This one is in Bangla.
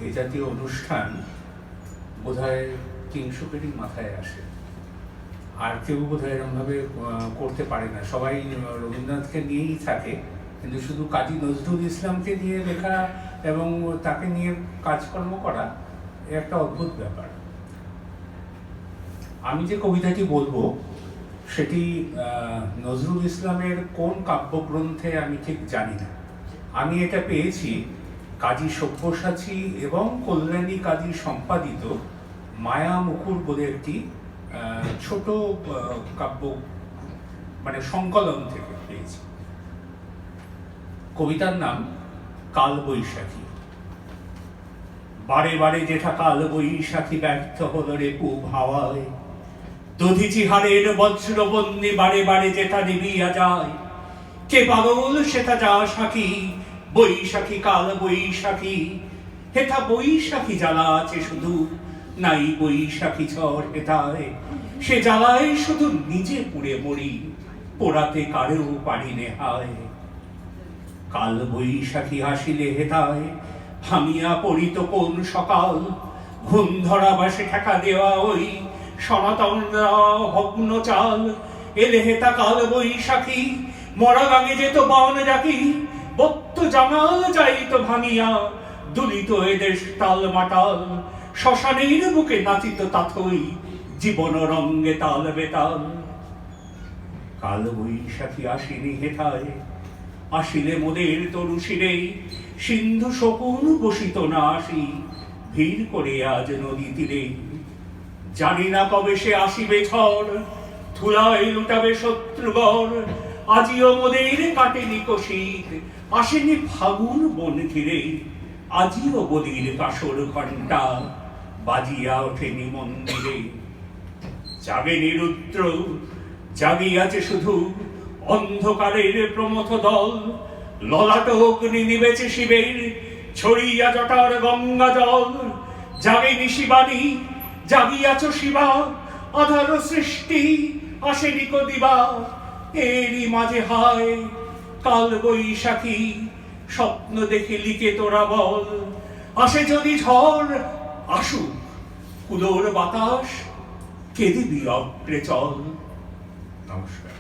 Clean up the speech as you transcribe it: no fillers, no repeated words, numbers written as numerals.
এই জাতীয় অনুষ্ঠান বোধহয় ৩০০ কোটি মাথায় আসে, আর কেউ বোধহয় এরকমভাবে করতে পারে না। সবাই রবীন্দ্রনাথকে নিয়েই থাকে, কিন্তু শুধু কাজী নজরুল ইসলামকে নিয়ে লেখা এবং তাকে নিয়ে কাজকর্ম করা একটা অদ্ভুত ব্যাপার। আমি যে কবিতাটি বলবো সেটি নজরুল ইসলামের কোন কাব্যগ্রন্থে আমি ঠিক জানি না। আমি এটা পেয়েছি কাজী সব্যসাচী এবং কল্যাণী কাজী সম্পাদিত মায়া মুকুর বলে একটি ছোট কাব্য মানে সংকলন থেকে পেয়েছি। কবিতার নাম কাল বৈশাখী। বারে বারে যেথা কাল বৈশাখী ব্যর্থ হল রে পুব হাওয়ায়, দধিচি হারের বজ্রবন্দি বারে বারে যেথা নিবিয়া যায়, কে পাগল সেটা যা সাখী বৈশাখী কাল বৈশাখী, হেথা বৈশাখী জ্বালা আছে শুধু, নাই বৈশাখী ঝড় হেথায়, সে জ্বালায় শুধু নিজে পুড়ে মরি, পোড়াতে কারেও পারি নেহায়। কাল বৈশাখী আসিলে হেথায় ভাঙিয়া পড়িত কোন সকাল, ঘুম ধরা বাসে ঠেকা দেওয়া ওই সনাতন ভগ্ন চাল, এলে হেতা কাল বৈশাখী মরা গাঙে যেত বান ডাকি, বত্ত জাঙাল যাইত ভাঙিয়া দুলিত এদেশ তাল মাটাল, শ্মশানের বুকে নাচিত তাথই জীবন রঙ্গে তাল বেতাল। কাল বৈশাখী আসিনি হেথায় আসিলে মোদের তরু শিরে, সিন্ধু শকুন বসিত না আসি ভিড় করে আজ নদী তীরে, জানি না কবে সে আসিবে ঝড়, ধুলায় লুটাবে শত্রুগড়, আজিও মোদের কাটেনি কশিত, আসেনি ফাগুন বন ঘিরে, আজিও বদির কাসর ঘণ্টা বাজিয়া ওঠেনি মন্দিরে। জাগেনি রুদ্র জাগিয়াছে শুধু অন্ধকারের প্রমথ দল, ললাট অগ্নি নিবেছে শিবের ছড়িয়া জটার গঙ্গা জল, জাগেনি শিবানী জাগিয়াছ শিবা, আধার সৃষ্টি আসেনি কদিবা, এরই মাঝে হায় কাল বৈশাখী স্বপ্ন দেখে লিখে তোরা বল, আসে যদি ঝড় আসুক কুলোর বাতাস, কে দিবি অগ্রে চল। নমস্কার।